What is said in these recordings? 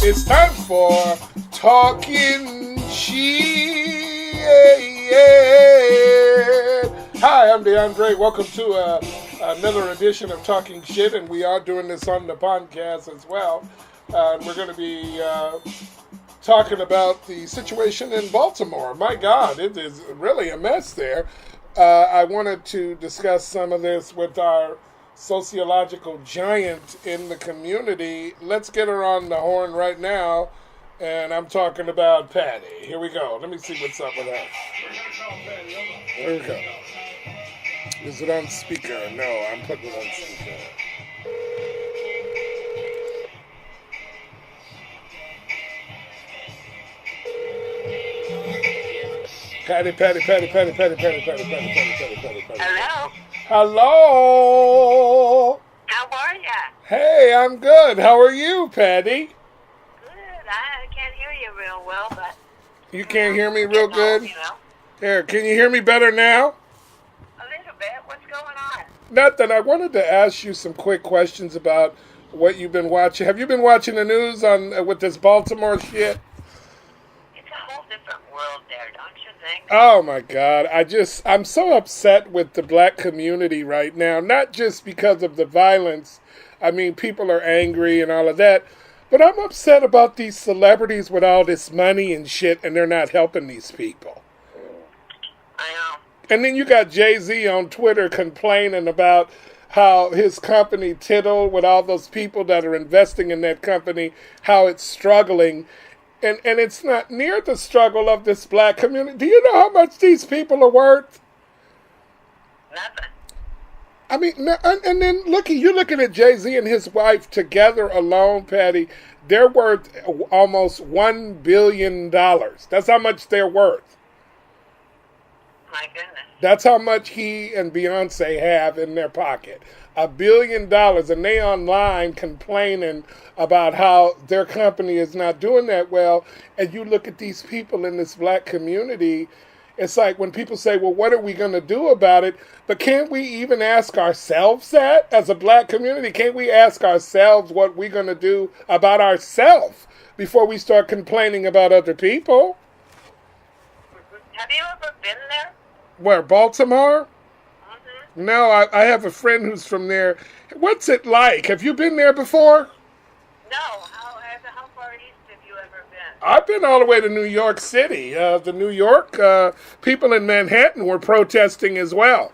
It's time for Talking Shit. Hi, I'm DeAndre. Welcome to another edition of Talking Shit, and we are doing this on the podcast as well. We're going to be talking about the situation in Baltimore. My God, it is really a mess there. I wanted to discuss some of this with our sociological giant in the community. Let's get her on the horn right now, and I'm talking about Patty. Here we go. Let me see what's up with her. There we go. Is it on speaker? No, I'm putting it on speaker. Patty. Hello. Hello. How are ya? Hey, I'm good. How are you, Patty? Good. I can't hear you real well, but You can't hear me real good? you know, Here, can you hear me better now? a little bit. What's going on? Nothing. I wanted to ask you some quick questions about what you've been watching. Have you been watching the news on with this Baltimore shit? It's a whole different world there, don't you think? Oh my God. I'm so upset with the black community right now. Not just because of the violence. I mean, people are angry and all of that. But I'm upset about these celebrities with all this money and shit, and they're not helping these people. I know. And then you got Jay-Z on Twitter complaining about how his company enTIDALed, with all those people that are investing in that company, how it's struggling. And it's not near the struggle of this black community. Do you know how much these people are worth? Nothing. I mean, and then you're looking at Jay-Z and his wife together alone, Patty. They're worth almost $1 billion. That's how much they're worth. My goodness. That's how much he and Beyonce have in their pocket. $1 billion, and they online complaining about how their company is not doing that well. And you look at these people in this black community, it's like when people say, well, what are we going to do about it? But can't we even ask ourselves that as a black community? Can't we ask ourselves what we're going to do about ourselves before we start complaining about other people? Have you ever been there? Where, Baltimore? Mm-hmm. No, I have a friend who's from there. What's it like? Have you been there before? No. How far east have you ever been? I've been all the way to New York City. The New York people in Manhattan were protesting as well.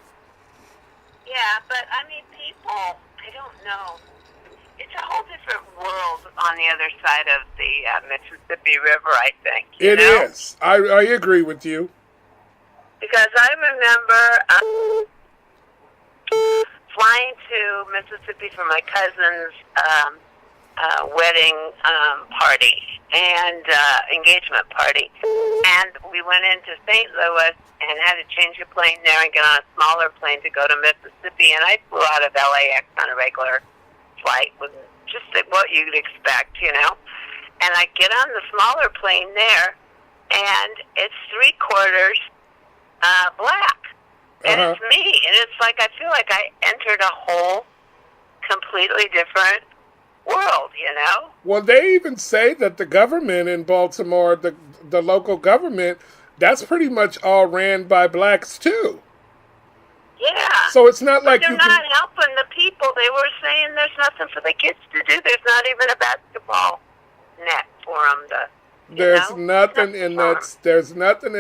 Yeah, but I mean, people, I don't know. It's a whole different world on the other side of the Mississippi River, I think. It is. I agree with you. Because I remember flying to Mississippi for my cousin's wedding party and engagement party. And we went into St. Louis and had to change a plane there and get on a smaller plane to go to Mississippi. And I flew out of LAX on a regular flight with just what you'd expect, you know. And I get on the smaller plane there, and it's 3/4 black. And it's me. And it's like I feel like I entered a whole completely different world, you know? Well, they even say that the government in Baltimore, the local government, that's pretty much all ran by blacks too. Yeah. So it's not like they're you not helping the people. They were saying there's nothing for the kids to do. There's not even a basketball net for them to. There's nothing in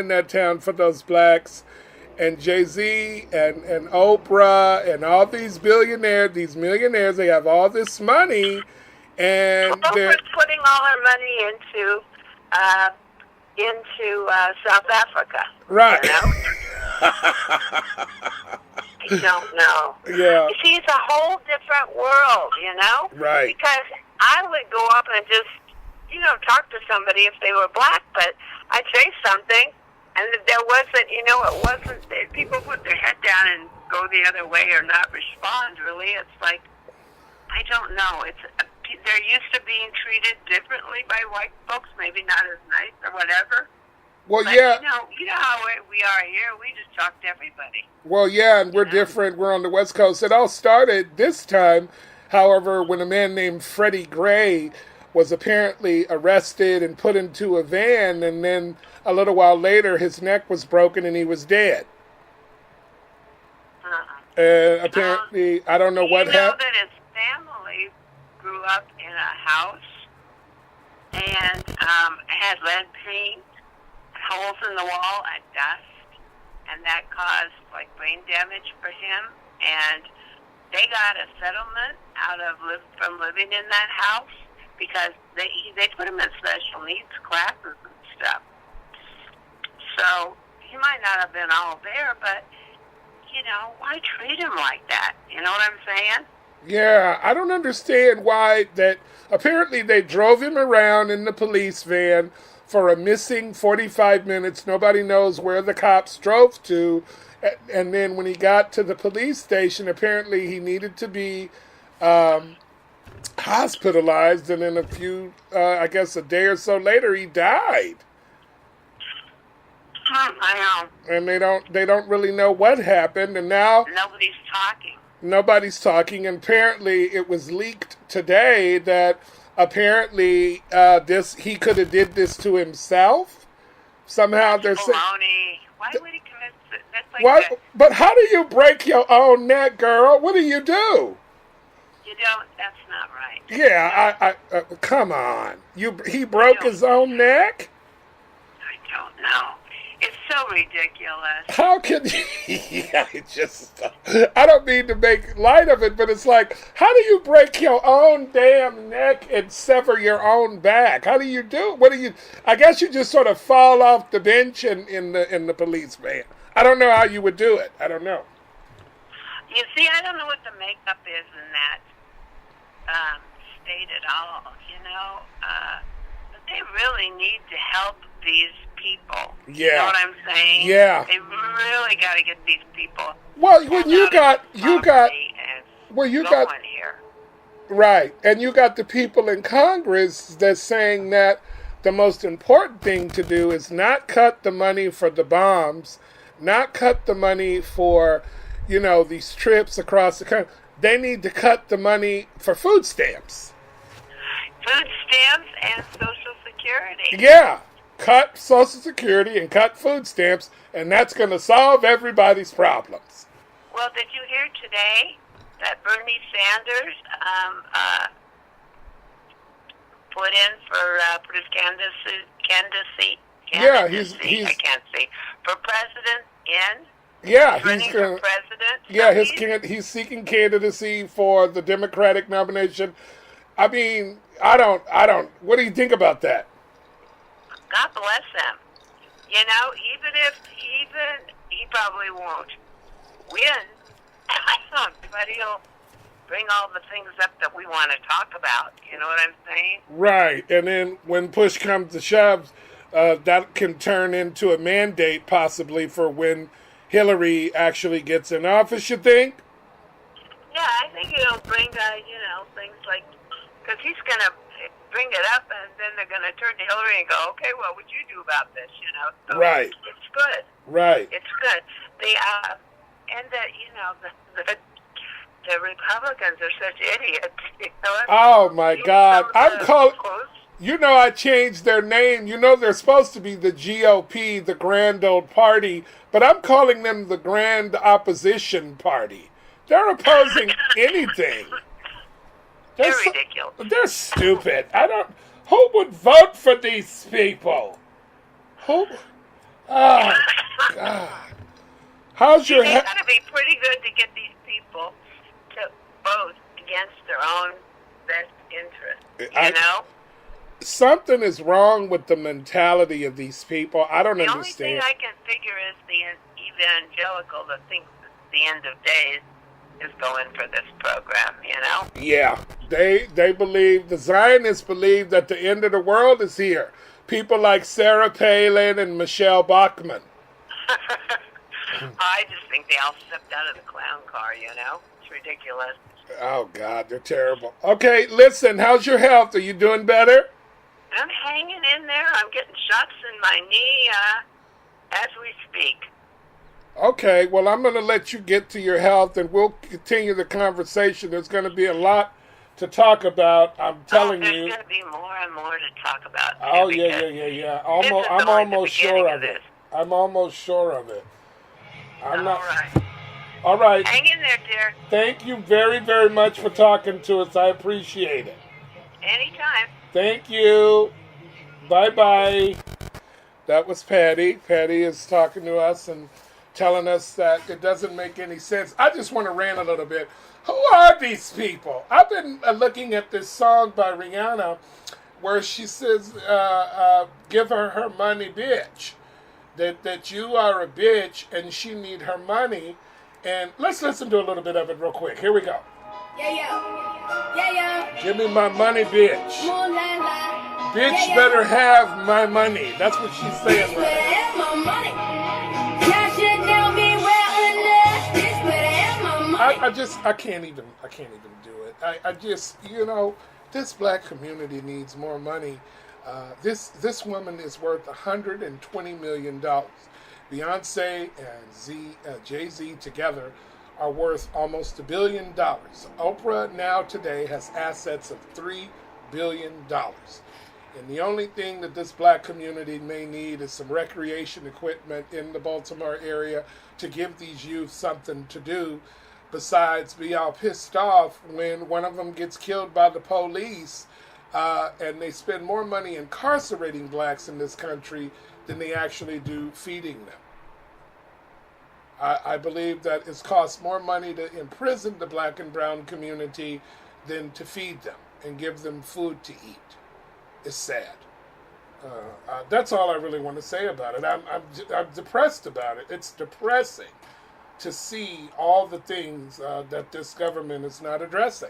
that town for those blacks. And Jay-Z and Oprah and all these millionaires, they have all this money, and Oprah's putting all her money into South Africa. Right. You know? I don't know. Yeah. You see, it's a whole different world, you know? Right. Because I would go up and just, talk to somebody if they were black, but I'd say something, and there wasn't, people put their head down and go the other way or not respond, really. It's like, I don't know. They're used to being treated differently by white folks, maybe not as nice or whatever. Well, But, yeah. you know how we are here. We just talk to everybody. Well, yeah, and we're different. We're on the West Coast. It all started this time, however, when a man named Freddie Gray was apparently arrested and put into a van, and then a little while later, his neck was broken and he was dead. Apparently, I don't know what happened. You know that his family grew up in a house and had lead paint, holes in the wall, and dust, and that caused like brain damage for him. And they got a settlement from living in that house because they put him in special needs classes and stuff. So he might not have been all there, but why treat him like that? You know what I'm saying? Yeah, I don't understand why that. Apparently, they drove him around in the police van for a missing 45 minutes. Nobody knows where the cops drove to. And then when he got to the police station, apparently he needed to be hospitalized. And then I guess a day or so later, he died. I know. And they don't really know what happened. And now nobody's talking. And apparently it was leaked today that apparently he could have did this to himself. Somehow they're saying, why would he commit? That's like but how do you break your own neck, girl? What do? You don't. That's not right. Yeah, I come on. He broke his own neck? I don't know. It's so ridiculous. How can I don't mean to make light of it, but it's like, how do you break your own damn neck and sever your own back? How do you do it? I guess you just sort of fall off the bench in the police van. I don't know how you would do it. I don't know. You see, I don't know what the makeup is in that state at all, but they really need to help these people. Yeah. You know what I'm saying? Yeah. They really got to get these people. Well, when you got here. Right, and you got the people in Congress that's saying that the most important thing to do is not cut the money for the bombs, not cut the money for, these trips across the country. They need to cut the money for food stamps. Food stamps and Social Security. Yeah. Cut Social Security and cut food stamps, and that's going to solve everybody's problems. Well, did you hear today that Bernie Sanders put his candidacy? Yeah, I can't see. For president in? Yeah, running for president? Yeah, he's seeking candidacy for the Democratic nomination. I mean, I don't. What do you think about that? God bless him. Even if he probably won't win, but he'll bring all the things up that we want to talk about. You know what I'm saying? Right. And then when push comes to shove, that can turn into a mandate possibly for when Hillary actually gets in office, you think? Yeah, I think it'll bring, things like, because he's going to bring it up, and then they're going to turn to Hillary and go, okay, what would you do about this, So right. It's good. Right. It's good. The Republicans are such idiots. Oh, my God. I changed their name. They're supposed to be the GOP, the Grand Old Party, but I'm calling them the Grand Opposition Party. They're opposing anything. They're ridiculous. They're stupid. Who would vote for these people? Who? Oh, God. They got to be pretty good to get these people to vote against their own best interest, Something is wrong with the mentality of these people. I don't understand. The only thing I can figure is the evangelical that thinks it's the end of days is going for this program, Yeah. They believe, the Zionists believe that the end of the world is here. People like Sarah Palin and Michelle Bachmann. I just think they all stepped out of the clown car, It's ridiculous. Oh, God, they're terrible. Okay, listen, how's your health? Are you doing better? I'm hanging in there. I'm getting shots in my knee as we speak. Okay, well, I'm going to let you get to your health, and we'll continue the conversation. There's going to be a lot to talk about. I'm telling you. There's going to be more and more to talk about. Oh, yeah. I'm almost sure of it. I'm almost sure of it. All right. Hang in there, dear. Thank you very, very much for talking to us. I appreciate it. Anytime. Thank you. Bye-bye. That was Patty. Patty is talking to us and telling us that it doesn't make any sense. I just want to rant a little bit. Who are these people? I've been looking at this song by Rihanna where she says, give her money, bitch. That you are a bitch and she need her money. And let's listen to a little bit of it real quick. Here we go. Yeah. Give me my money, bitch. Bitch better have my money. That's what she's saying right now. I can't even do it. I just, this black community needs more money. This woman is worth $120 million. Beyonce and Jay-Z together are worth almost $1 billion. Oprah now today has assets of $3 billion. And the only thing that this black community may need is some recreation equipment in the Baltimore area to give these youth something to do besides be all pissed off when one of them gets killed by the police and they spend more money incarcerating blacks in this country than they actually do feeding them. I believe that it's cost more money to imprison the black and brown community than to feed them and give them food to eat. It's sad. That's all I really want to say about it. I'm depressed about it. It's depressing to see all the things that this government is not addressing.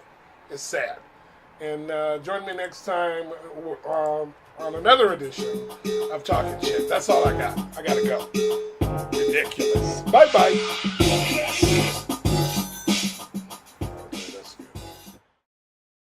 It's sad. And join me next time on another edition of Talking Shit. That's all I got. I gotta go. Ridiculous. Bye-bye.